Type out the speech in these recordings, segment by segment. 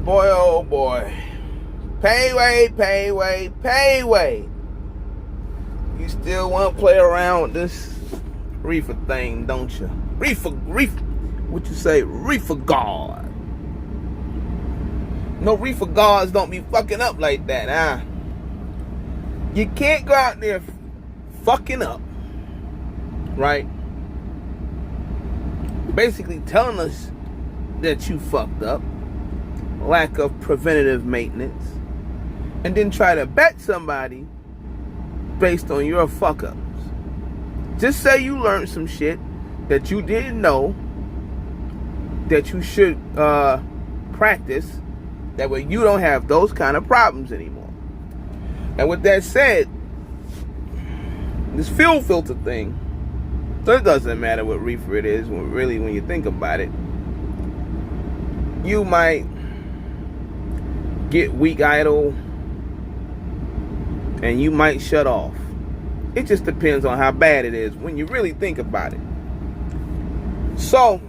Boy, oh boy. Payway. You still want to play around with this reefer thing, don't you? Reefer, what you say? Reefer guard. No, reefer guards don't be fucking up like that, huh? You can't go out there fucking up, right? Basically telling us that you fucked up, lack of preventative maintenance, and then try to bet somebody based on your fuck ups. Just say you learned some shit that you didn't know that you should practice. That way you don't have those kind of problems anymore. And with that said, this fuel filter thing, so it doesn't matter what reefer it is, really, when you think about it. You might get weak idle and you might shut off. It just depends on how bad it is when you really think about it. So,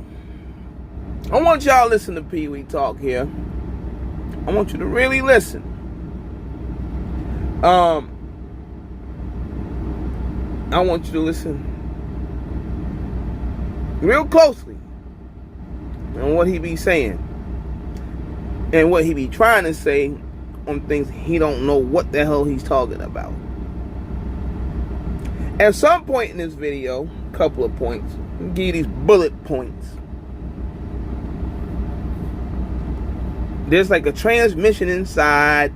I want y'all to listen to Pee Wee talk here. I want you to really listen. I want you to listen real closely on what he be saying and what he be trying to say on things he don't know what the hell he's talking about. At some point in this video, a couple of points, I'll give you these bullet points. There's like a transmission inside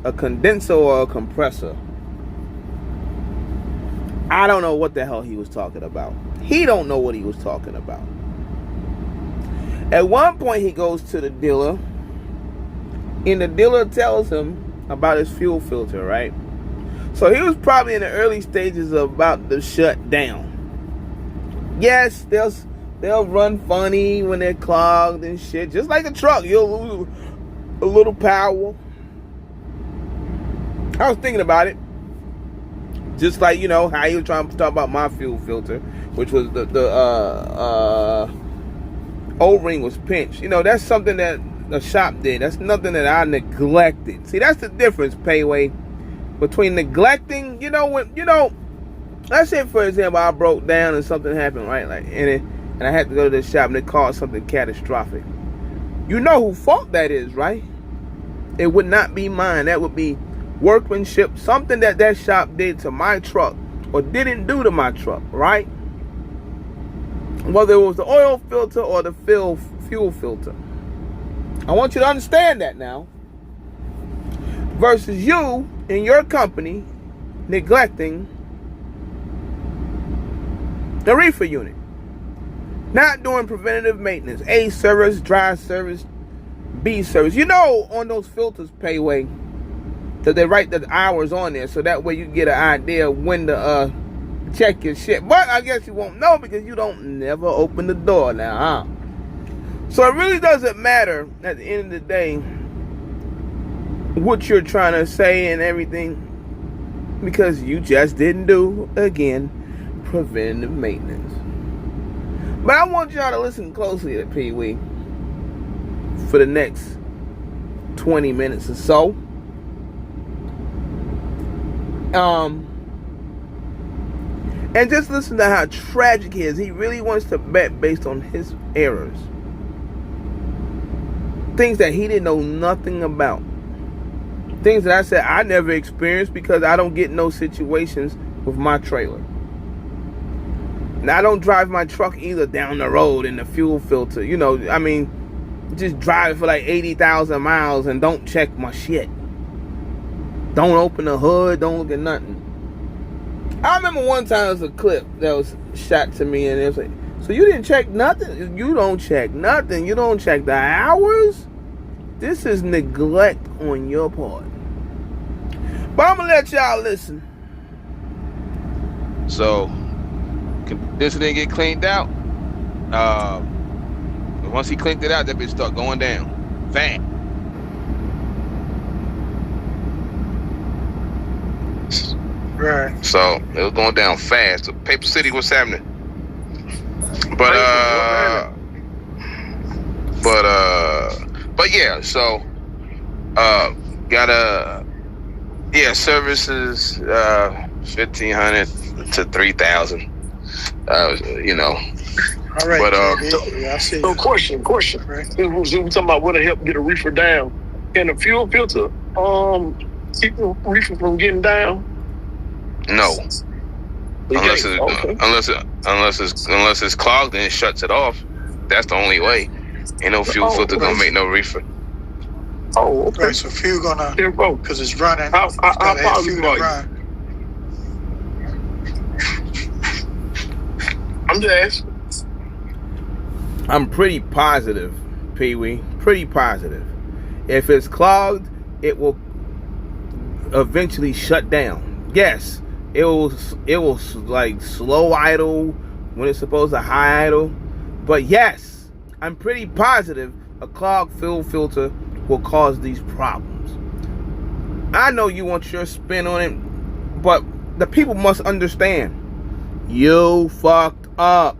a condenser or a compressor. I don't know what the hell he was talking about. He don't know what he was talking about. At one point he goes to the dealer, and the dealer tells him about his fuel filter, right? So he was probably in the early stages of about to shut down. Yes, they'll run funny when they're clogged and shit. Just like a truck, you'll lose a little power. I was thinking about it. Just like, you know, how you were trying to talk about my fuel filter, which was the O-ring was pinched. You know, that's something that the shop did. That's nothing that I neglected. See, that's the difference, Payway, between neglecting, let's say, for example, I broke down and something happened, right? And I had to go to the shop and it caused something catastrophic. You know who fault that is, right? It would not be mine. That would be workmanship, something that shop did to my truck or didn't do to my truck, right? Whether it was the oil filter or the fuel filter. I want you to understand that now. Versus you in your company neglecting the reefer unit. Not doing preventative maintenance. A service, dry service, B service. You know, on those filters, Payway, that they write the hours on there, so that way you get an idea of when to check your shit. But I guess you won't know because you don't never open the door now, huh? So it really doesn't matter at the end of the day what you're trying to say and everything, because you just didn't do, again, preventative maintenance. But I want y'all to listen closly to Pee Wee for the next 20 minutes or so. And just listen to how tragic he is. He really wants to bet based on his errors. Things that he didn't know nothing about. Things that I said I never experienced because I don't get in those situations with my trailer. And I don't drive my truck either down the road in the fuel filter. You know, I mean, just drive for like 80,000 miles and don't check my shit. Don't open the hood, don't look at nothing. I remember one time there was a clip that was shot to me and it was like, so you didn't check nothing? You don't check nothing. You don't check the hours? This is neglect on your part. But I'm going to let y'all listen. So, this didn't get cleaned out. Once he cleaned it out, that bitch start going down. Fast. Right. So it was going down fast. So Paper City, what's happening? But But yeah, so got services 1,500 to 3,000. You know. All right, But yeah, I see. So question. Right. We talking about what to help get a reefer down. Can the fuel filter keep the reefer from getting down? no. Unless Okay. it's clogged and it shuts it off. That's the only way. Ain't no fuel filter gonna make no reefer. Oh, okay. Right, so fuel gonna, Info. because it's running. How gotta have positive fuel are to you? run. I'm just asking. I'm pretty positive, Pee-wee. Pretty positive. If it's clogged, it will eventually shut down. Yes, it will like slow idle when it's supposed to high idle. But yes, I'm pretty positive a clogged fuel filter will cause these problems. I know you want your spin on it, but the people must understand. You fucked up.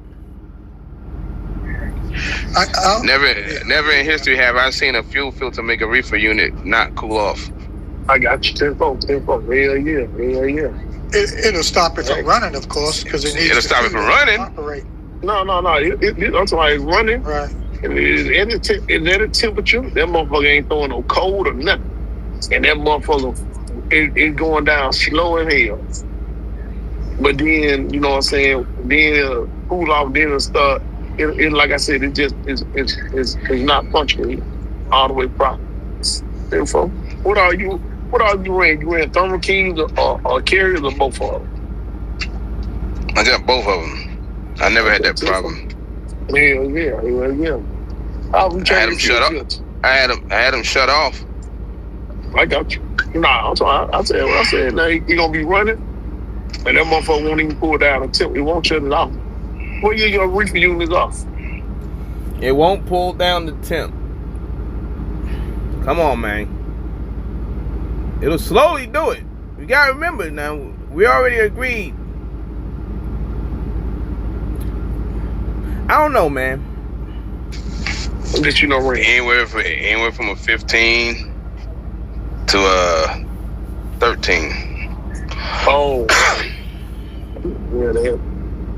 Never in history have I seen a fuel filter make a reefer unit not cool off. I got you. 10-4. Hell yeah. It'll stop it from running, of course, because it needs It'll stop it from running. Operate. No. That's why it's running. Right. It's at a temperature. That motherfucker ain't throwing no cold or nothing. And that motherfucker is going down slow as hell. But then, you know what I'm saying, then cool off, then it'll start. It like I said, it just is not functioning all the way properly. Therefore, what are you wearing? You wearing Thermo Kings or carriers or both of them? I got both of them. I never had that problem. Hell yeah. I had them shut off. I had them shut off. I got you. Nah, I said, now he gonna be running, and that motherfucker won't even pull down until it won't shut it off. What year your reefer unit is off? It won't pull down the temp. Come on, man. It'll slowly do it. You gotta remember now, we already agreed. I don't know, man. I'll let you know, Ray. Anywhere from a 15 to a 13. Oh.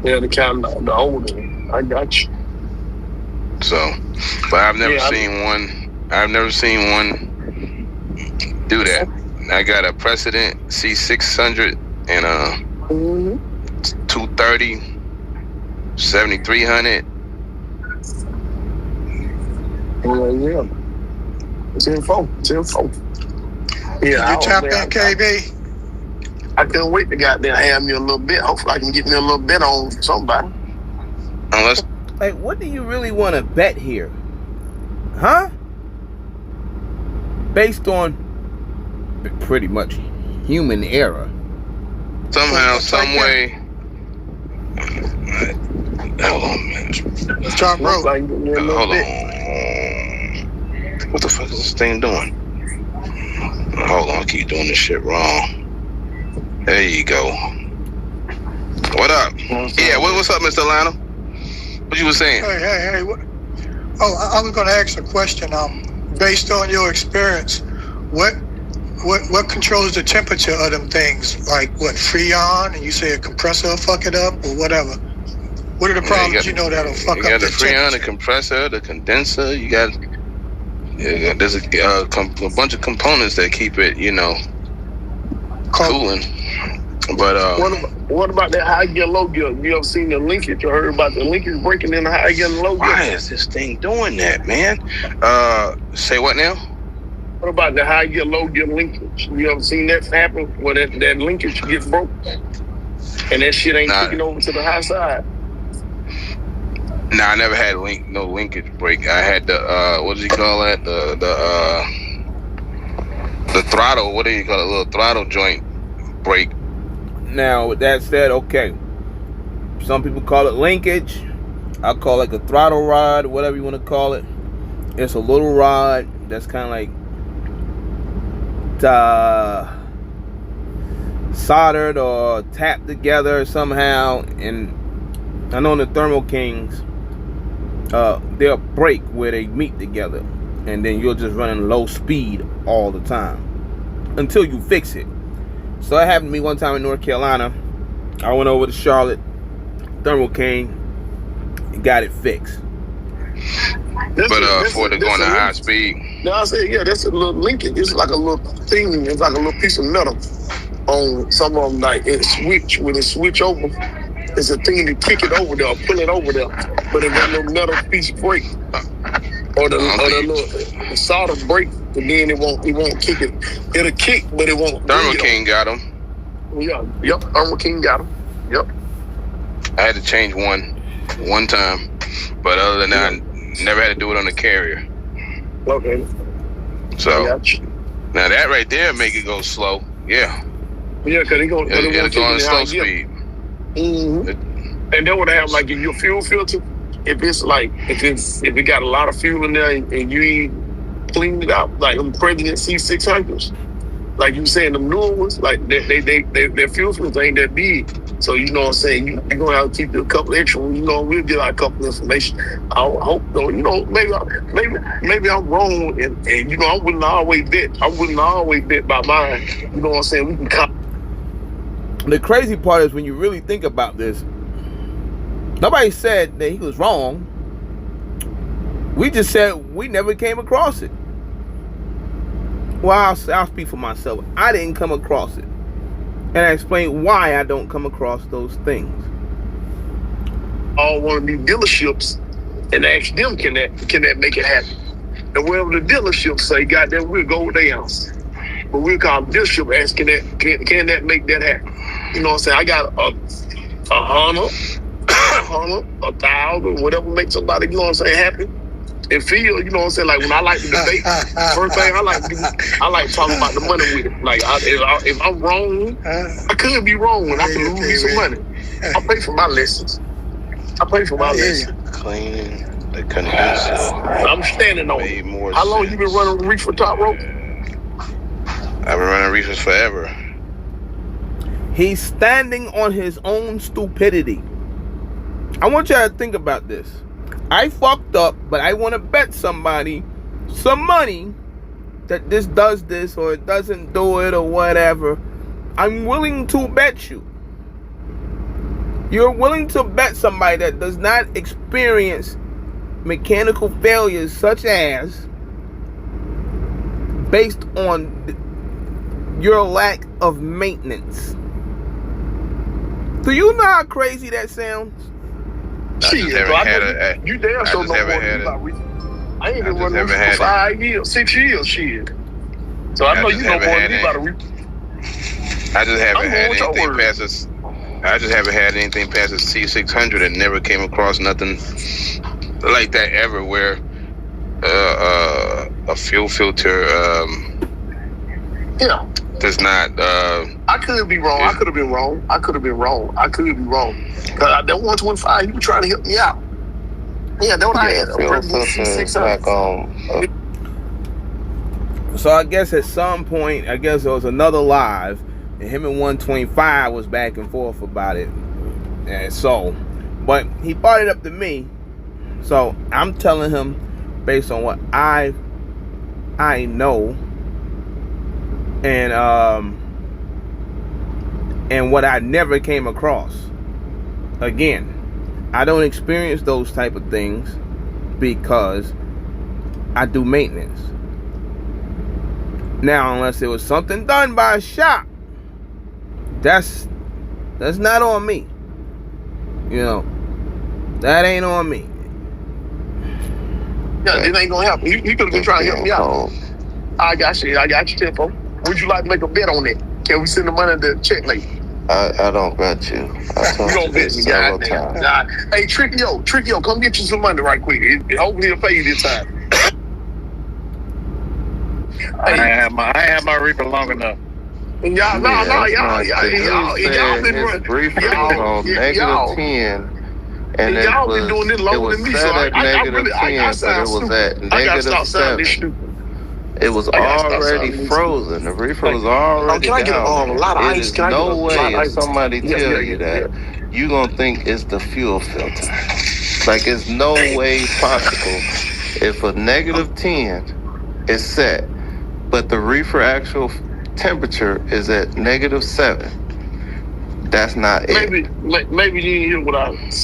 Yeah, the kind of the older one. I got you. So, but I've never seen one do that. I got a Precedent C600 and a 230, 7300. Yeah. 10-4. Yeah. You tap in, KB? I couldn't wait to goddamn have me a little bit. Hopefully I can get me a little bit on somebody. Unless, Like, what do you really want to bet here? Huh? Based on pretty much human error. somehow, some way. Hold on, man. Top rope. Hopefully I can get me a little Hold bit. on. What the fuck is this thing doing? Hold on, I keep doing this shit wrong. There you go. What up? Yeah, what's up, Mr. Lionel? What you was saying? Hey. What? Oh, I was going to ask a question. Based on your experience, what controls the temperature of them things? Like what, Freon? And you say a compressor will fuck it up or whatever. What are the problems that'll fuck up the temperature? You got the Freon, the compressor, the condenser. You got there's a bunch of components that keep it, cooling. But what about that high gear, low gear? You ever seen the linkage or heard about the linkage breaking in the high gear and low gear? why is this thing doing that, man? Say what now? What about the high gear, low gear linkage? You ever seen that happen where that linkage gets broke and that shit ain't sticking over to the high side? Nah, I never had no linkage break. I had the what do you call that? The throttle. What do you call it? A little throttle joint break. Now, with that said, okay. Some people call it linkage. I call it a throttle rod, whatever you want to call it. It's a little rod that's kind of like soldered or tapped together somehow. And I know in the Thermo Kings, they'll break where they meet together. and then you're just running low speed all the time until you fix it. So that happened to me one time in North Carolina. I went over to Charlotte, Thermal King, and got it fixed. For the going to high speed. No, I said, yeah, that's a little linking. It's like a little thing. It's like a little piece of metal on some of them. Like it switch when it switch over. It's a thing to kick it over there, or pull it over there. But if that little metal piece break, or the little solder break, and then it won't kick it. It'll kick, but it won't. Thermal King got them. Yeah, yep. Thermal King got them. Yep. I had to change one time, but other than that, I never had to do it on the carrier. Okay. So now that right there make it go slow. Yeah. Yeah, because it'll go on slow speed. Mm-hmm. And then what I have, like in your fuel filter, if it got a lot of fuel in there and you ain't cleaned it out, like them President C600s, like you saying them newer ones, like their fuel filters ain't that big. So you know what I'm saying, you're gonna have to keep a couple extra ones. You know, we'll get out a couple of information. I hope though, you know, maybe I'm wrong, and you know, I wouldn't always bet by mine. You know what I'm saying? We can The crazy part is when you really think about this, nobody said that he was wrong. We just said we never came across it. Well, I'll speak for myself. I didn't come across it. And I explain why I don't come across those things. All one of these dealerships and ask them, can that make it happen? And wherever the dealership say, goddamn, we'll go with their house. But we'll call the dealership asking that, can that make that happen? You know what I'm saying? I got a Honda, 1,000, whatever makes somebody, you know what I'm saying, happy. And feel, you know what I'm saying? Like when I like to debate, first thing I like talking about the money with it. Like if I'm wrong, I could be wrong and I can lose me some money. I pay for my lessons. Cleaning, they couldn't do so. I'm standing on it. How long you been running Reefer top rope? I've been running Reefers forever. He's standing on his own stupidity. I want y'all to think about this. I fucked up, but I want to bet somebody some money that this does this or it doesn't do it or whatever. I'm willing to bet you. You're willing to bet somebody that does not experience mechanical failures such as based on your lack of maintenance. Do you know how crazy that sounds? You damn sure know more than about Reefer. I ain't been running Reefer for 5 years, 6 years, shit. So I know you know more than me about a Reefer. I just haven't had anything past a C600 and never came across nothing like that ever where a fuel filter does not I could be wrong. I could have been wrong. I could be wrong. Cause that 125, you were trying to help me out. Yeah, that's what I had. So I guess at some point, I guess there was another live, and him and 125 was back and forth about it. And so, but he brought it up to me. So I'm telling him based on what I know and what I never came across. Again, I don't experience those type of things because I do maintenance. Now, unless it was something done by a shop, that's not on me. You know, that ain't on me. Yeah, it ain't gonna happen. You could have been trying to help me out. I got you, Tempo. Would you like to make a bet on it? Can we send the money to check later? I don't bet you. You don't bet me, goddamn. Hey, Trickio, come get you some money right quick. Hopefully he'll pay you this time. I have my Reaper long enough. Y'all been running. Reefer was on -10, and y'all been doing this longer than me. So I gotta stop this stupid. It was already frozen. The Reefer was already down. A lot of ice? There's no way if somebody tell you that, you gonna think it's the fuel filter. Like, it's no way possible if a -10 It's set, but the reefer actual temperature is at -7. That's not it. Maybe you didn't hear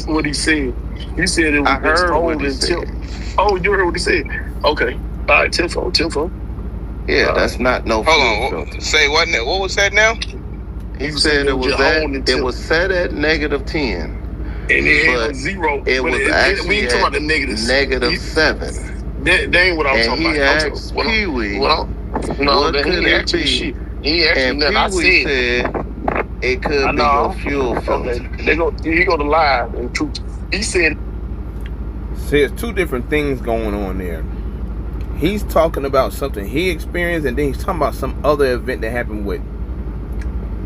what he said. He said it was I heard what he until. said. Oh, you heard what he said? Okay. All right, tenfold. Yeah, that's not no Hold fuel on. filter. Say what? What was that now? He said it was set at -10. And it but had 0. It was actually we ain't talking about the negatives. -7. That ain't what I'm And talking he about. asked Pee-wee, what could it be? Shit. He asked and me nothing. I Pee-wee said said it could be your fuel filter. Okay. He go to live and truth. He said. See, there's two different things going on there. He's talking about something he experienced, and then he's talking about some other event that happened with,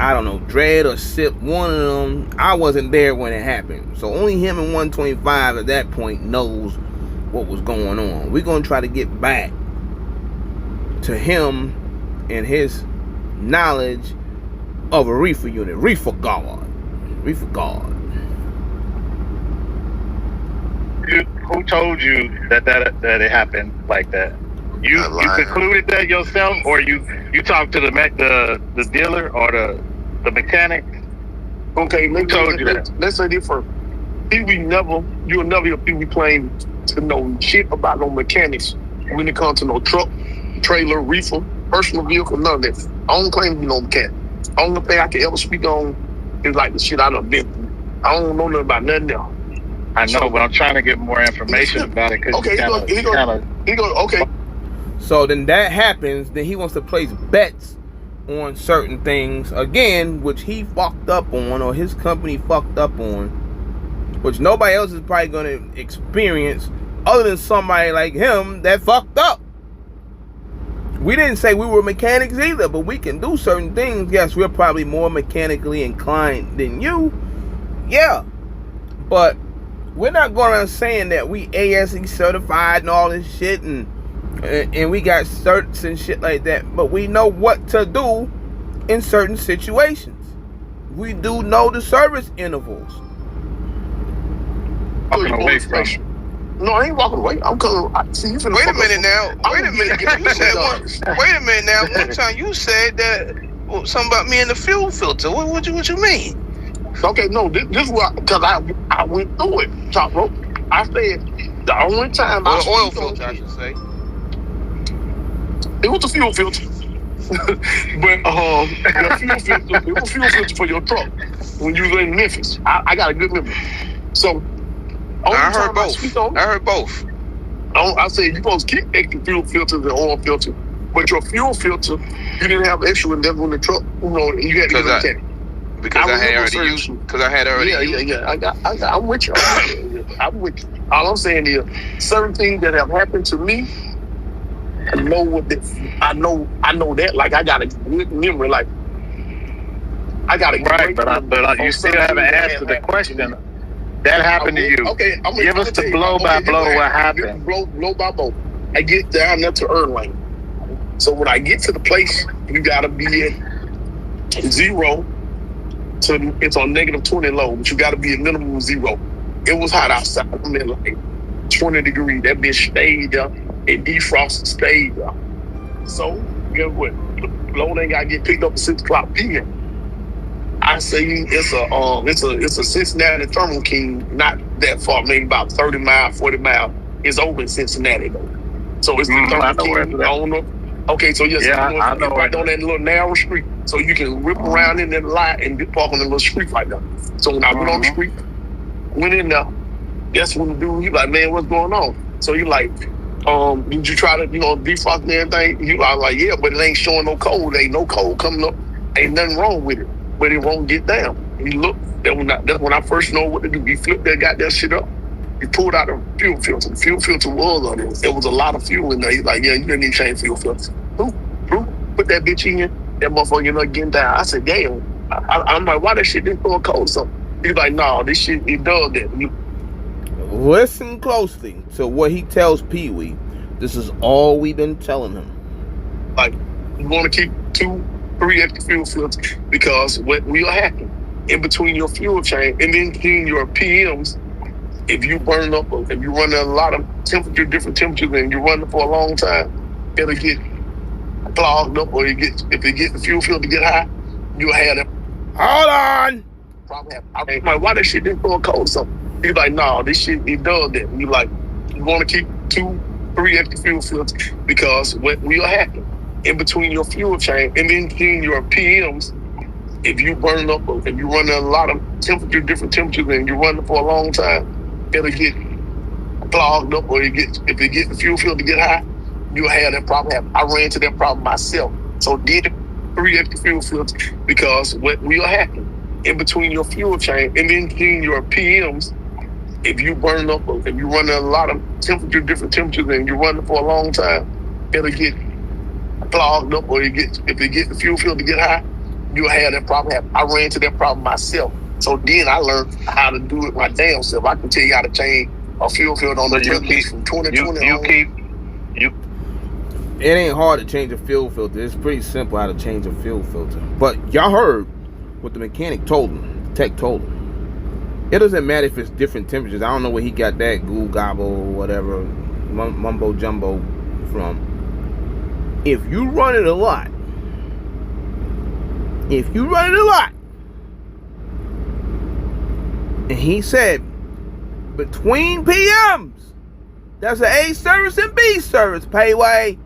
I don't know, Dread or Sip. One of them, I wasn't there when it happened. So only him and 125 at that point knows what was going on. We're going to try to get back to him and his knowledge of a reefer unit. Reefer God. Who told you that it happened like that? You concluded that yourself, or you talked to the dealer or the mechanic? Okay, who told you that? Let's say this first. You'll never hear Pee-wee claim to know shit about no mechanics when it comes to no truck, trailer, reefer, personal vehicle, none of that. I don't claim to be no mechanic. The only thing I can ever speak on is like the shit I done been through. I don't know nothing about nothing else. I know, but I'm trying to get more information about it. Okay, he go. Okay. So then that happens. Then he wants to place bets on certain things again, which he fucked up on, or his company fucked up on, which nobody else is probably going to experience, other than somebody like him that fucked up. We didn't say we were mechanics either, but we can do certain things. Yes, we're probably more mechanically inclined than you. Yeah, but we're not going around saying that we ASE certified and all this shit and we got certs and shit like that. But we know what to do in certain situations. We do know the service intervals. Walking away from. No, I ain't walking away. I'm coming. Wait a minute now. One time you said that something about me and the fuel filter. What you mean? Okay, no, this is what, because I went through it, Top Rope. I said the only time oil filter, I should say. It was a fuel filter. But it was fuel filter for your truck when you were in Memphis. I got a good memory. So I heard both. I said you're supposed to keep extra fuel filters and oil filter, but your fuel filter, you didn't have extra in them on the truck. You know, you had to get it. Because I had already used. Yeah. I'm with you. I'm with you. All I'm saying is, certain things that have happened to me, I know that. Like I got a good memory. Like I got a right, but you still haven't answered the question. That happened to you. Okay, give us the blow by blow. What happened? Blow by blow. I get down there to Erlang. So when I get to the place, you gotta be at 0. So it's on -20 low, but you got to be a minimum of 0. It was hot outside. I'm in like 20 degrees. That bitch stayed there. It defrosted, stayed there. So guess what? The load ain't got to get picked up at 6:00 p.m. I say it's a Cincinnati Thermal King, not that far, maybe about 30 miles, 40 miles. It's over in Cincinnati though. So it's the Thermal King. I don't know. Okay, so yes, I know right on that little narrow street. So you can rip around in that lot and get parked on the little street like that. So when I went on the street, went in there, that's when the dude, he like, man, what's going on? So he like, did you try to, defrost and everything? You like, yeah, but it ain't showing no cold. Ain't no cold coming up. Ain't nothing wrong with it. But it won't get down. He looked, that's when I first know what to do. He flipped that goddamn shit up. He pulled out a fuel filter. The fuel filter was on it. There was a lot of fuel in there. He's like, yeah, you didn't need to change fuel filter. Put that bitch in. That motherfucker not getting down. I said, damn. I'm like, why that shit didn't throw a cold something? He's like, no, this shit, it does that. Listen closely to what he tells Pee-wee. This is all we've been telling him. Like, you want to keep 2-3 extra fuel filters because what will happen in between your fuel chain and in between your PMs, if you burn up, if you run a lot of different temperatures and you're running for a long time, it'll get clogged up, or if the fuel filter get high, you'll have that. Hold on. Problem. I'm like, why that shit didn't go cold or something? He's like, no, this shit, it does that. You like, you want to keep 2-3 extra fuel filters, because what will happen in between your fuel chain and in between your PMs, if you burn up, or if you run a lot of different temperatures, and you're running for a long time, it'll get clogged up, or if the fuel filter get high, you'll have that problem. I ran into that problem myself. So did 3 extra fuel filters, because what will happen in between your fuel chain and in between your PMs, if you burn up, or if you run a lot of different temperatures, and you're running for a long time, it'll get clogged up, or if the fuel filter get high, you'll have that problem. I ran into that problem myself. So then I learned how to do it my damn self. I can tell you how to change a fuel filter on the temperatures from 2020. It ain't hard to change a fuel filter. It's pretty simple how to change a fuel filter. But y'all heard what the mechanic told him, the tech told him. It doesn't matter if it's different temperatures. I don't know where he got that goo gobble, whatever, mumbo jumbo from. If you run it a lot, and he said between PMs, that's an A service and B service, payway.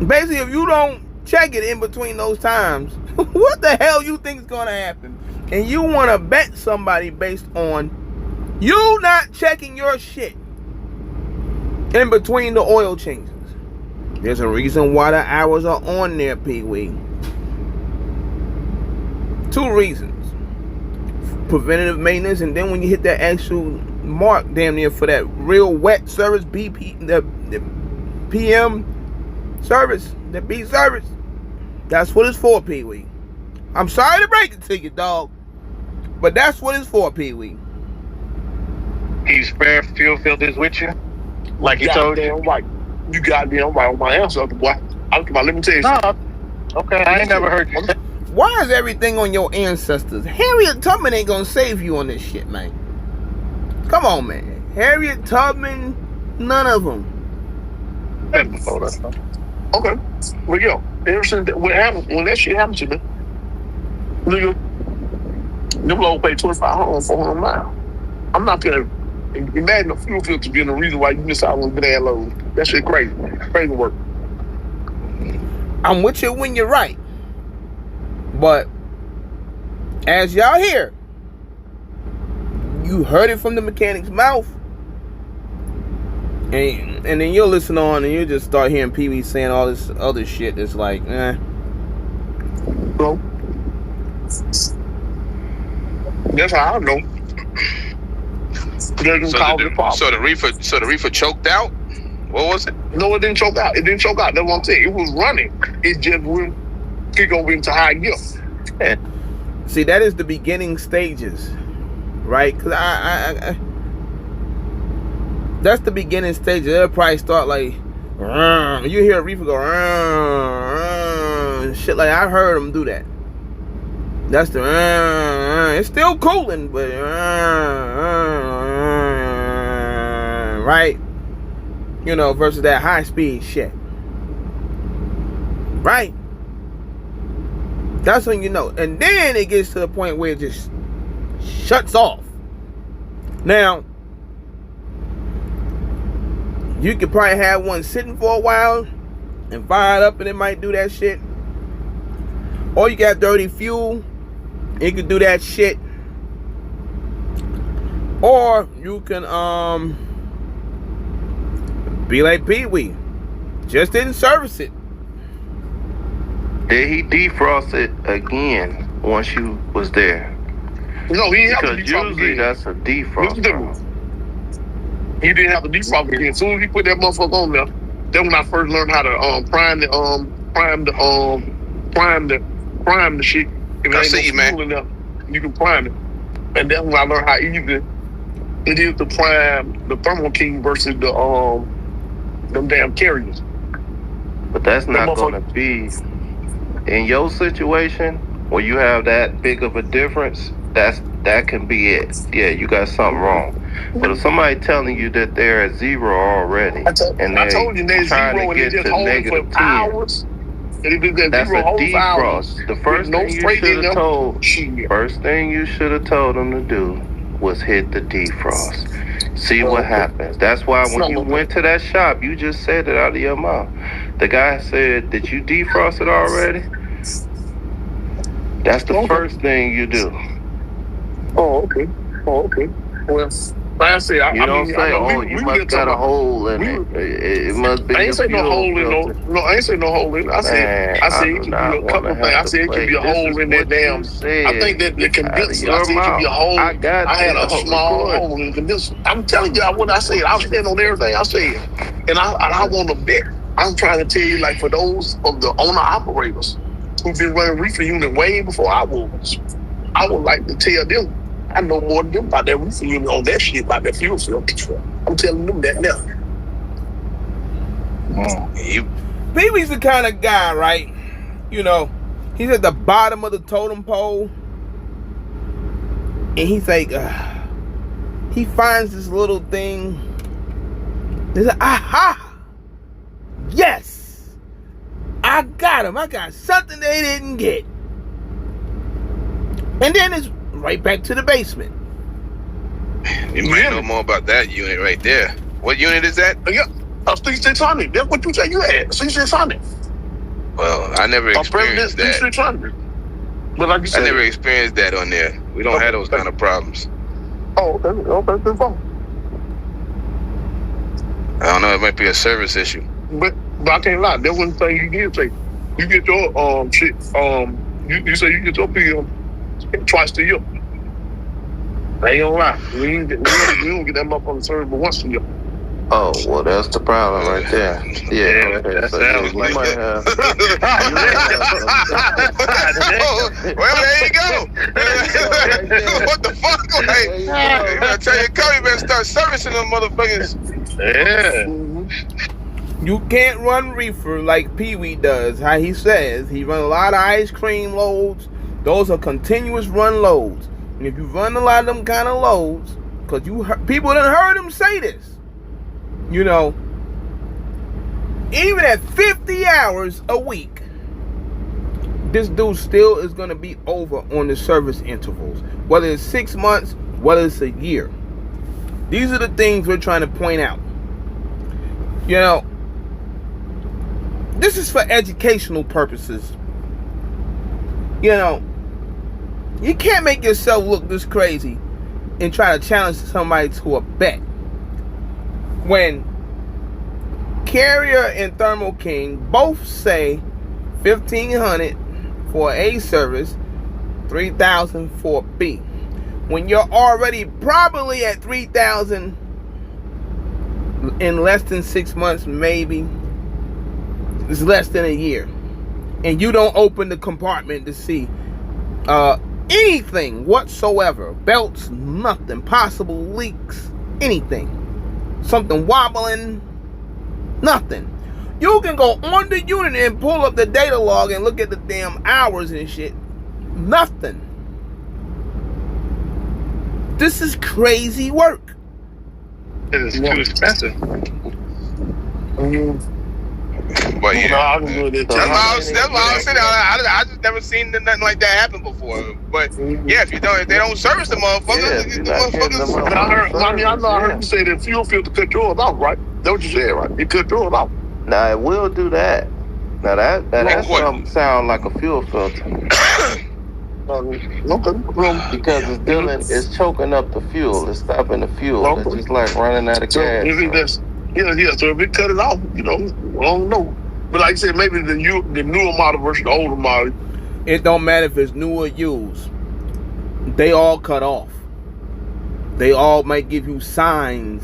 Basically, if you don't check it in between those times, what the hell you think is going to happen? And you want to bet somebody based on you not checking your shit in between the oil changes. There's a reason why the hours are on there, Pee-wee. 2 reasons. Preventative maintenance, and then when you hit that actual mark damn near for that real wet service, the PM service, the B service, that's what it's for, Pee-wee. I'm sorry to break it to you, dog, but that's what it's for, Pee-wee. He spare fuel filters with you, like he told you. Right. You goddamn right on my answer, boy. Let me tell you something. Okay, I ain't never heard you. Why is everything on your ancestors? Harriet Tubman ain't gonna save you on this shit, man. Come on, man. Harriet Tubman, none of them. Okay, well, yo, what happened when that shit happened to me? Nigga, them low pay 2,500 for 400 miles. I'm not gonna imagine a fuel filter being the reason why you miss out on that load. That shit crazy, crazy work. I'm with you when you're right. But as y'all hear, you heard it from the mechanic's mouth, and then you'll listen on and you just start hearing Pee-wee saying all this other shit that's like, Well, that's how I know. So the reefer choked out? What was it? No, it didn't choke out. That's what I'm saying. It was running. It just wouldn't kick over into high gear. See, that is the beginning stages, right? Because I that's the beginning stages. It'll probably start like, you hear a reefer go, shit like I heard them do that. That's the, it's still cooling, but, right? You know, versus that high speed shit. Right? That's when you know. And then it gets to the point where it just shuts off. Now, you could probably have one sitting for a while and fire it up and it might do that shit. Or you got dirty fuel, it could do that shit. Or you can be like Pee-wee, just didn't service it. Did he defrost it again once you was there? No, he didn't have to Because defrost usually again. that's a defrost. He didn't have to defrost again. As soon as he put that motherfucker on there, that's when I first learned how to prime the shit. If I ain't see you, man. fuel in there, you can prime it. And that's when I learned how easy it is to prime the Thermo King versus them damn carriers. But that's not going to be, in your situation, where you have that big of a difference, that that can be it. Yeah, you got something wrong. But if somebody telling you that they're at 0 already, and I told you they're trying 0 to and they get just to hold it negative for 10, hours. And if it's that's 0 a hold for hours, defrost. The first no thing you freight in should have them. told, Shit. first thing you should have told them to do was hit the defrost. See what happens. That's why when you went to that shop, you just said it out of your mouth. The guy said, "Did you defrost it already?" That's the first thing you do. Oh, okay. Well, like I said, You don't say, "Oh, you must got a hole in it. It must be." I ain't say no hole in no. I ain't say no hole in it. I said it could be a couple things. I said it could be a hole in that damn. I think that the condenser. I said it could be a hole. I had a small hole in the condenser. I'm telling you what I said. I stand on everything I said, and I want to bet. I'm trying to tell you, like, for those of the owner operators who've been running reefer unit way before I was, I would like to tell them. I know more than them about that reefer unit on that shit, about that fuel filter. I'm telling them that now. Pee Wee's the kind of guy, right? You know, he's at the bottom of the totem pole, and he's like, he finds this little thing. He's like, aha! Yes! I got him. I got something they didn't get. And then it's right back to the basement. You might know more about that unit right there. What unit is that? Yeah, C600. That's what you said you had. C600. Well, I never experienced that. C600. But like you said, I never experienced that on there. We don't have those kind of problems. Oh, okay, good phone. I don't know. It might be a service issue. But I can't lie. That one thing you did say. You get your shit. You say you get your PM twice a year. I ain't gonna lie. We don't get that up on the service but once a year. Oh, well, that's the problem right there. Yeah, okay. That So sounds you like might it. have. Well, there you go. What the fuck? Like, you better tell your company, you better start servicing them motherfuckers. Yeah. You can't run reefer like Pee Wee does. How he says he run a lot of ice cream loads. Those are continuous run loads. And if you run a lot of them kind of loads, because people done heard him say this. You know, even at 50 hours a week, this dude still is going to be over on the service intervals. Whether it's 6 months, whether it's a year. These are the things we're trying to point out. You know, this is for educational purposes. You know, you can't make yourself look this crazy and try to challenge somebody to a bet. When Carrier and Thermo King both say $1,500 for A service, $3,000 for B. When you're already probably at $3,000 in less than 6 months, maybe it's less than a year, and you don't open the compartment to see anything whatsoever, belts, nothing, possible leaks, anything. Something wobbling, nothing. You can go on the unit and pull up the data log and look at the damn hours and shit. Nothing. This is crazy work. It is too expensive. But yeah, I can do that. that's why I said I just never seen nothing like that happen before. But yeah, if they don't service the motherfuckers, the motherfuckers. I heard you say that fuel filter cut yours off, right? That's what you said, right? It cut yours off. Now it will do that. Now that sound like a fuel filter. Because it's choking up the fuel. It's stopping the fuel. It's just like running out of gas. So if it cut it off, I don't know. But like I said, maybe the newer model versus the older model. It don't matter if it's new or used. They all cut off. They all might give you signs,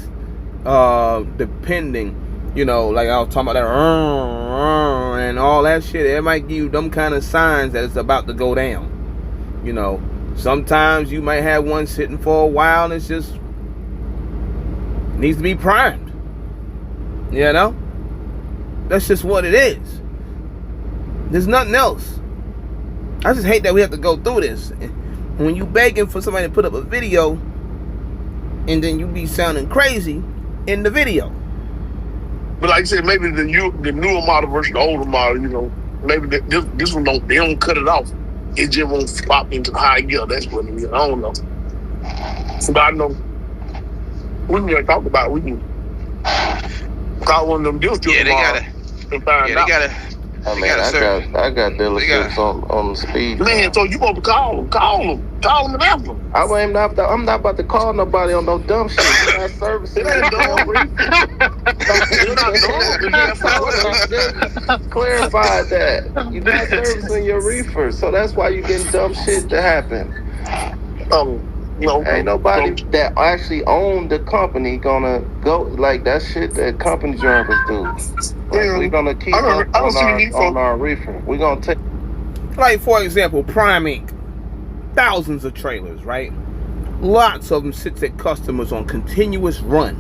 depending. Like I was talking about that and all that shit. It might give you them kind of signs that it's about to go down. Sometimes you might have one sitting for a while and it's just needs to be primed. That's just what it is. There's nothing else. I just hate that we have to go through this. when you begging for somebody to put up a video, and then you be sounding crazy in the video. But like I said, maybe the newer model versus the older model, you know, maybe this one they don't cut it off. It just won't flop into the high gear. That's what it is. I don't know. But I know we can talk about it. We can call one of them deals Yeah, they gotta. I mean, I got dealerships on the speed. Man, so you supposed to call them and ask them. I'm not about to call nobody on no dumb shit. You're not servicing. You're not dumb. Just clarified that you're not servicing your reefer, so that's why you're getting dumb shit to happen. Ain't nobody that actually own the company gonna go like that shit that company drivers do. Like, we're gonna keep up on our reefer. We're gonna take, like, for example, Prime Inc. Thousands of trailers, right? Lots of them sits at customers on continuous run.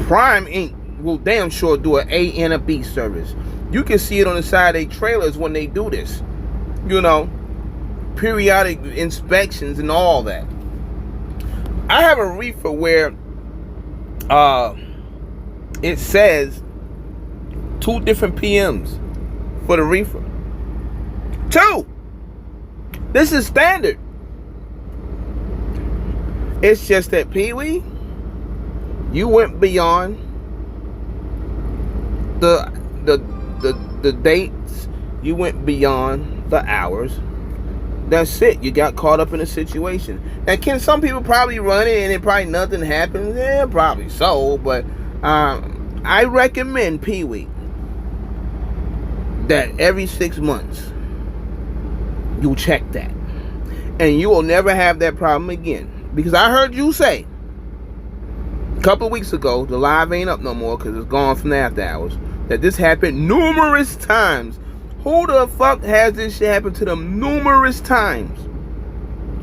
Prime Inc. will damn sure do an A and a B service. You can see it on the side of their trailers when they do this. You know, periodic inspections and all that. I have a reefer where it says 2 different PMs for the reefer. 2. This is standard. It's just that, Pee-wee, you went beyond the dates. You went beyond the hours. That's it. You got caught up in a situation. Now, can some people probably run it and it probably nothing happens? Yeah, probably so. But I recommend, Pee-wee, that every 6 months you check that, and you will never have that problem again. Because I heard you say a couple of weeks ago, the live ain't up no more because it's gone from the after hours, that this happened numerous times. Who the fuck has this shit happen to them numerous times?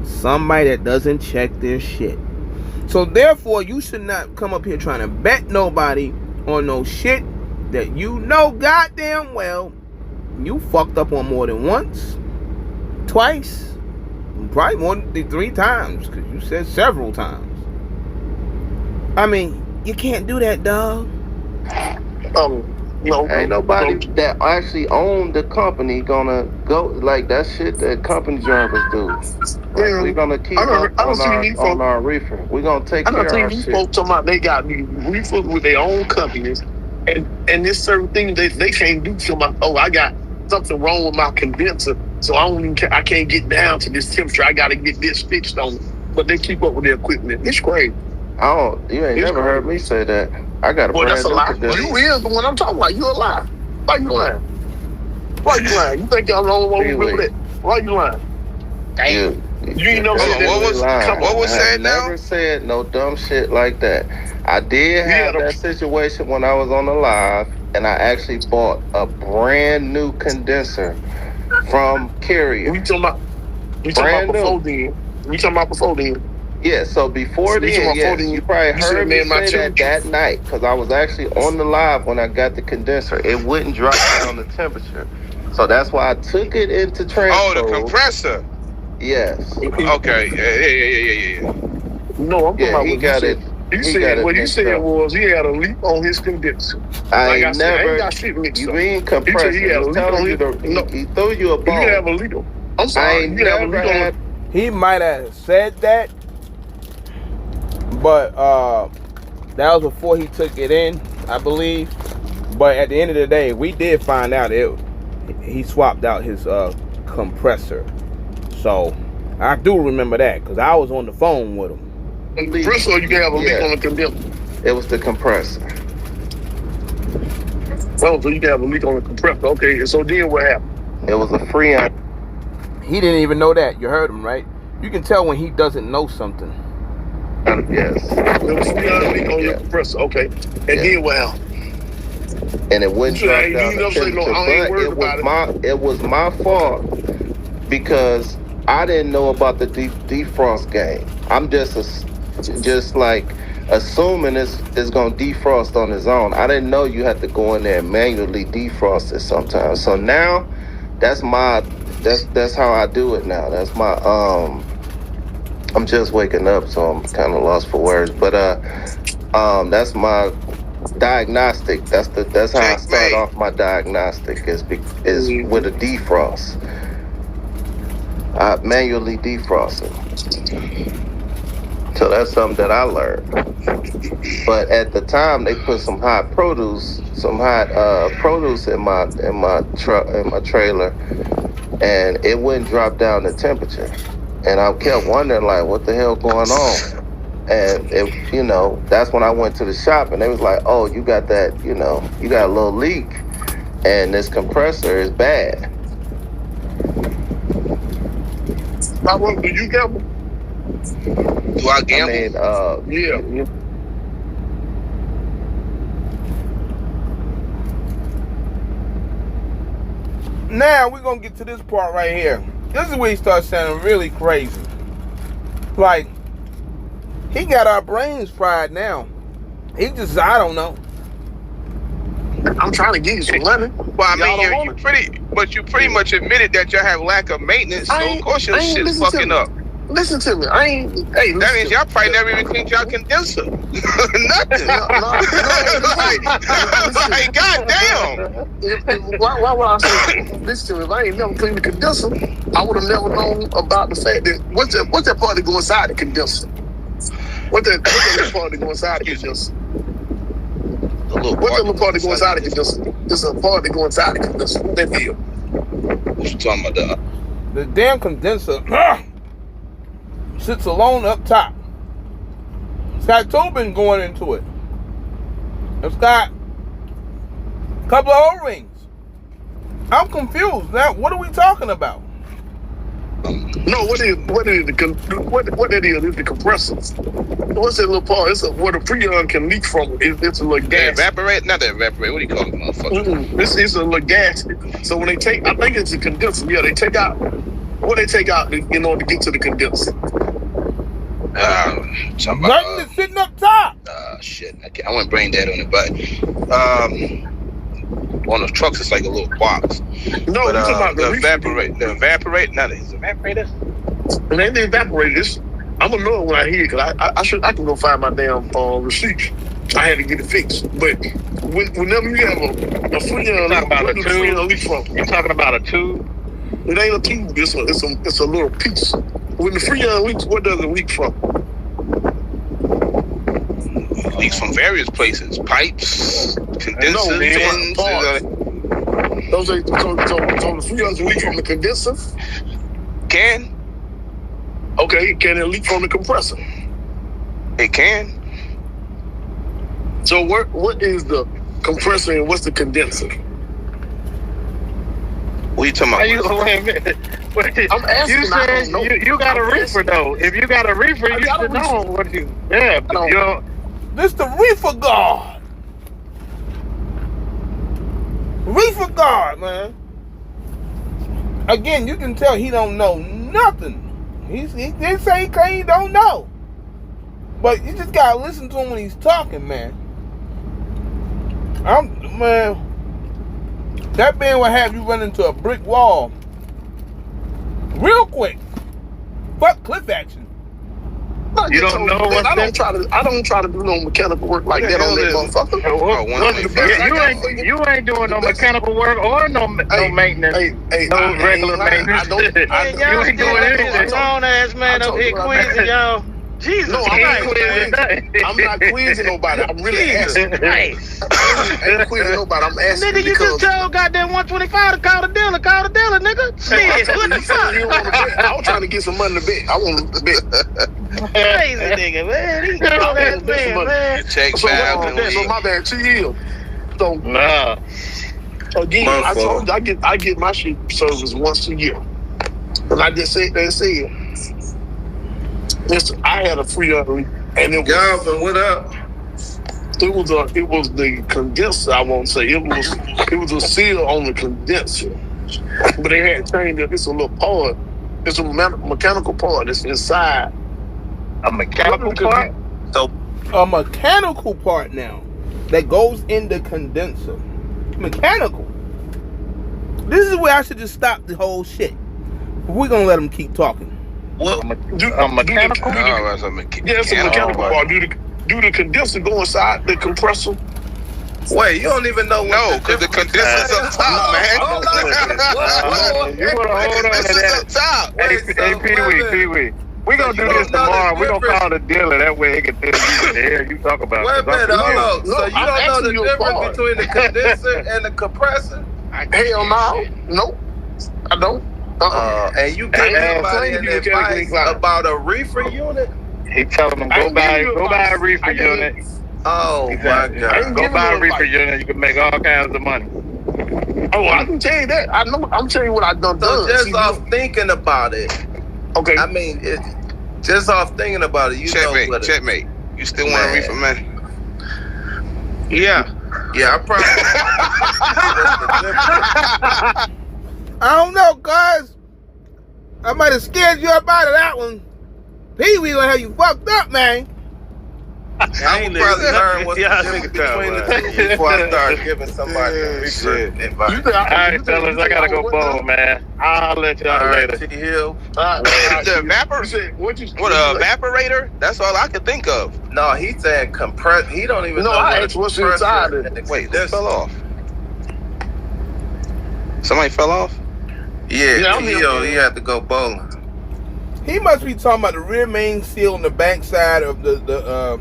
Somebody that doesn't check their shit. So therefore, you should not come up here trying to bet nobody on no shit that you know goddamn well you fucked up on more than once, twice, probably more than 3 times, because you said several times. I mean, you can't do that, dog. Ain't nobody that actually own the company gonna go like that shit that company drivers do. Like, we're gonna keep up on our reefer. We're gonna take care of our shit. Folks talking about they got reefers with their own companies, and this certain thing they can't do. So I got something wrong with my condenser, so I can't get down to this temperature. I got to get this fixed on it. But they keep up with their equipment. It's crazy. You ain't never heard me say that. I got a brand that's a new lie. condenser. You is the one I'm talking about. You a lie. Why you lying? Why you lying? You think y'all the only one who remember that? Why you lying? You ain't never said that. What was said now? I never said no dumb shit like that. I did have that situation when I was on the live, and I actually bought a brand new condenser from Carrier. We talking about before then. Yeah, so before then, yes, you probably heard me say that night, because I was actually on the live when I got the condenser. It wouldn't drop down the temperature. So that's why I took it into transfer. Oh, the compressor. Yes. Okay. Yeah. No, I'm talking about he got it. He said what he said was he had a leak on his condenser. I ain't got shit mixed up. You mean compressor? He had a leak on his. He threw you a bone. You have a leak. I'm sorry. You have a leak on. He might have said that, but that was before he took it in, I believe. But at the end of the day, we did find out he swapped out his compressor. So I do remember that because I was on the phone with him. Compressor, you can have a leak on the condenser. It was the compressor. Oh, so you can have a leak on the compressor. Okay, so then what happened? It was a Freon. He didn't even know that. You heard him, right? You can tell when he doesn't know something. Yes. It was Freon leak on your compressor. Okay, and then what happened? And it wouldn't drop down the temperature, but it was my fault because I didn't know about the defrost game. I'm just like assuming it's gonna defrost on its own. I didn't know you had to go in there and manually defrost it sometimes. So now that's my that's how I do it now. That's my I'm just waking up, so I'm kind of lost for words. But that's my diagnostic. That's how I start off my diagnostic is with a defrost. I manually defrost it. So that's something that I learned. But at the time, they put some hot produce in my trailer, and it wouldn't drop down the temperature. And I kept wondering, like, what the hell going on? And that's when I went to the shop, and they was like, "Oh, you got that, you got a little leak, and this compressor is bad." Do you gamble? Do I gamble? Yeah. Now we're gonna get to this part right here. This is where he starts sounding really crazy. Like, he got our brains fried now. I don't know. I'm trying to get you some money. Well, I mean, you pretty much admitted that you have lack of maintenance, so of course your shit's fucking up. Listen to me. That means y'all probably never even cleaned y'all condenser. Nothing. Like, goddamn. Why would I say, listen to me, if I ain't never cleaned the condenser, I would have never known about the fact that, what's that part that go inside the condenser? What's that part that go inside the condenser? What's that little part that go inside the condenser? There's a part that go inside the condenser. What that deal? What you talking about, dog? The damn condenser sits alone up top. It's got tubing going into it. It's got a couple of O-rings. I'm confused. Now, what are we talking about? No, what is the compressor? What's that little part? It's where the freon can leak from. It's a little gas. Evaporate? Not the evaporate. What do you call it, motherfucker? It's a little gas. So when they take, I think it's a condenser. Yeah, they take out. What they take out in order to get to the condenser? Nothing is sitting up top. Shit. I went brain dead on it, but on the trucks it's like a little box. No, but, you're talking about the evaporate. The evaporate. Not it's evaporators. It ain't the evaporators. I'm gonna know it when I hear it, because I can go find my damn receipt. I had to get it fixed. But whenever you have a freon leak, where does the freon leak from? You talking about a tube? It ain't a tube. It's a little piece. When the freon leaks, what does it leak from? It leaks from various places. Pipes, condensers, fins. So the freons leak from the condenser? Can. Okay, can it leak from the compressor? It can. So what is the compressor and what's the condenser? What are you talking about? Wait a minute. I'm asking. You said you got a reefer though. If you got a reefer, you should know what you. Yeah, but this the reefer guard. Reefer guard, man. Again, you can tell he don't know nothing. He didn't say he don't know. But you just gotta listen to him when he's talking, man. That man will have you run into a brick wall real quick. Fuck cliff action. You don't know what I don't try to do no mechanical work like that on that motherfucker. You ain't doing no mechanical work or no maintenance. No regular maintenance. You ain't doing anything. Grown ass man up here quizzing y'all. Jesus, no, I'm not quizzing nobody. I'm really asking. I ain't quizzing nobody. I'm asking. Nigga, you just told goddamn 125 to call the dealer, nigga. Shit, what the fuck? I was trying to get some money to bet. I want to bet. Crazy nigga, man. He grown ass man. Check so my bad. 2 years. So again, I told you I get my shit serviced once a year. And I just said listen, I had a freon leak, and it was. Galvin, what up? It was the condenser. I won't say it was a seal on the condenser, but they had changed it. It's a little part. It's a mechanical part that's inside. A mechanical part. So a mechanical part now that goes in the condenser. Mechanical. This is where I should just stop the whole shit. We're gonna let him keep talking. Well, A mechanical? Oh, that's a yeah, it's a mechanical part. Do the condenser go inside the compressor? Wait, you don't even know what No, because the condenser's up top, man. You wanna hold on to Condenser's up that? top. Hey, Pee Wee. We're gonna do this tomorrow. We're gonna call the dealer. That way he can tell you what the hell you talk about. Wait a minute, hold on. No, So you I'm don't know the asking you a difference part. between the condenser and the compressor? Hell no. Nope. I don't. And you give somebody claim an you advice mechanically about a reefer unit? He telling them I go ain't buy giving you a advice. reefer I gave you- unit. Oh my I ain't God. Go giving buy you a reefer advice. unit. You can make all kinds of money. Oh, I can tell you that. I know. I'm telling you what I done. So just See, off thinking about it, okay. I mean, just off thinking about it, you know what Checkmate. You still want a reefer, man? Yeah, I probably. I don't know, guys. I might have scared you up out of that one. Pee-wee gonna have you fucked up, man. I would probably learn what's the difference between the two before I start giving somebody a reefer advice. All right, fellas, I gotta go bowl, man. I'll let y'all All right, later. T-Hill. The evaporator? That's all I could think of. No, he's saying compress. He don't even know I what asked a what's compressor inside it. and the Wait, this condenser- fell off. Somebody fell off? Yeah, I'm T-Hill, here. he had to go bowling. He must be talking about the rear main seal on the back side of the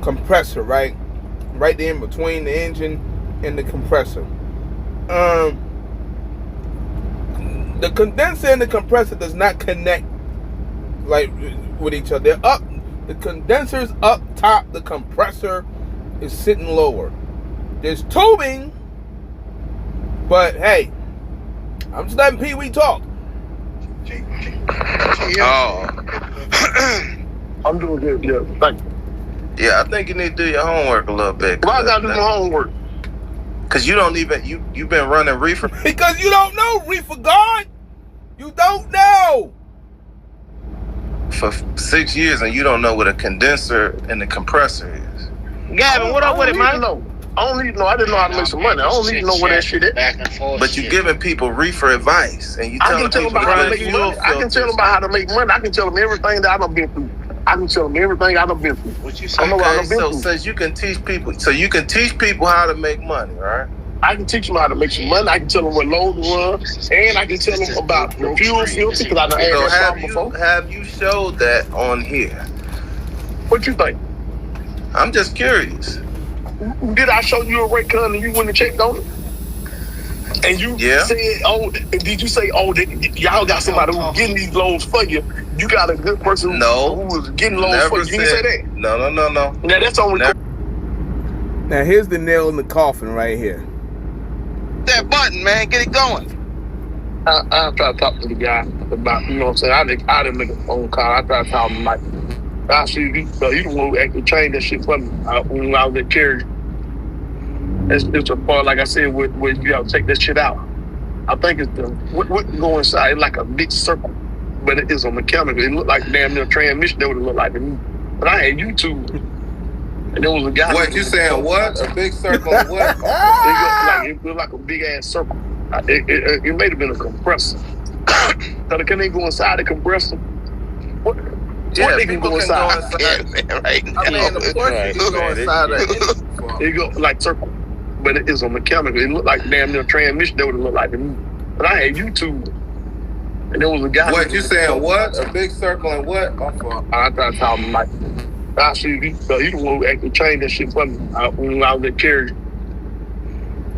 compressor, right? Right there in between the engine and the compressor. The condenser and the compressor does not connect like with each other. They're up. The condenser's up top. The compressor is sitting lower. There's tubing, but hey, I'm just letting Pee-wee talk. Oh. I'm doing good. Yeah, thank you. Yeah, I think you need to do your homework a little bit. Why I gotta do my homework? Cause you don't even you've been running reefer. Because you don't know reefer guard. You don't know. For 6 years and you don't know what a condenser and the compressor is. Gavin, what up with it, man? I don't need to know. I didn't know how to make some money. I don't need to know where that shit is. But you giving people reefer advice and you I telling can tell them people about how to run make fuel money. I can tell them filters. about how to make money. I can tell them everything that I done been through. I can tell them everything I done been through. What you I say? know what I Okay, done been so through. since you can teach people, how to make money, right? I can teach them how to make some money. I can tell them what load to run, and I can tell them about the fuel filter because I done had So that problem before. have you showed that on here? What you think? I'm just curious. Did I show you a rate gun and you went and checked on it? And you said, did you say, y'all got somebody who's getting these loads for you? You got a good person who was getting loads for you. You didn't say that? No. Now that's on record. Now here's the nail in the coffin right here. That button, man. Get it going. I try to talk to the guy about, you know what I'm saying? I didn't make a phone call. I try to talk to him like, I see you the one who actually trained that shit for me when I was at Kerry. It's a part, like I said, where you gotta take that shit out. I think it's what go inside. It's like a big circle, but it is a mechanical. It looked like damn near transmission. That would look like to me. But I had YouTube, and there was a guy. What you saying? What a big circle? What? It looked like a big ass circle. It may have been a compressor. So can they go inside the compressor? What they can go inside? Right now. I mean, of course you can go inside of it. It go like circle, but it is a mechanical. It looked like damn near transmission. That would look like to me. But I had YouTube, and there was a guy. What you saying? What a big circle and what? I tried to tell him like, I see you the one who actually trained that shit for me when I was at Kerry.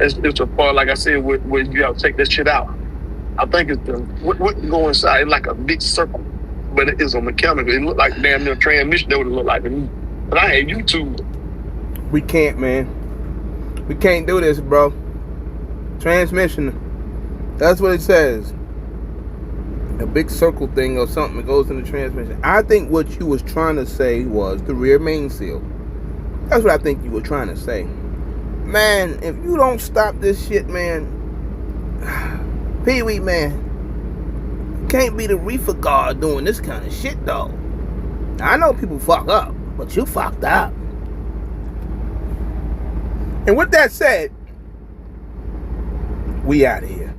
It's a part, like I said, where you gotta take that shit out. I think it's what go inside. It's like a big circle, but it is a mechanical. It looked like damn near transmission. That would look like to me. But I had YouTube. We can't, man. We can't do this, bro. Transmission. That's what it says. A big circle thing or something that goes in the transmission. I think what you was trying to say was the rear main seal. That's what I think you were trying to say. Man, if you don't stop this shit, man, Pee-wee, man, you can't be the reefer guard doing this kind of shit, though. I know people fuck up, but you fucked up. And with that said, we out of here.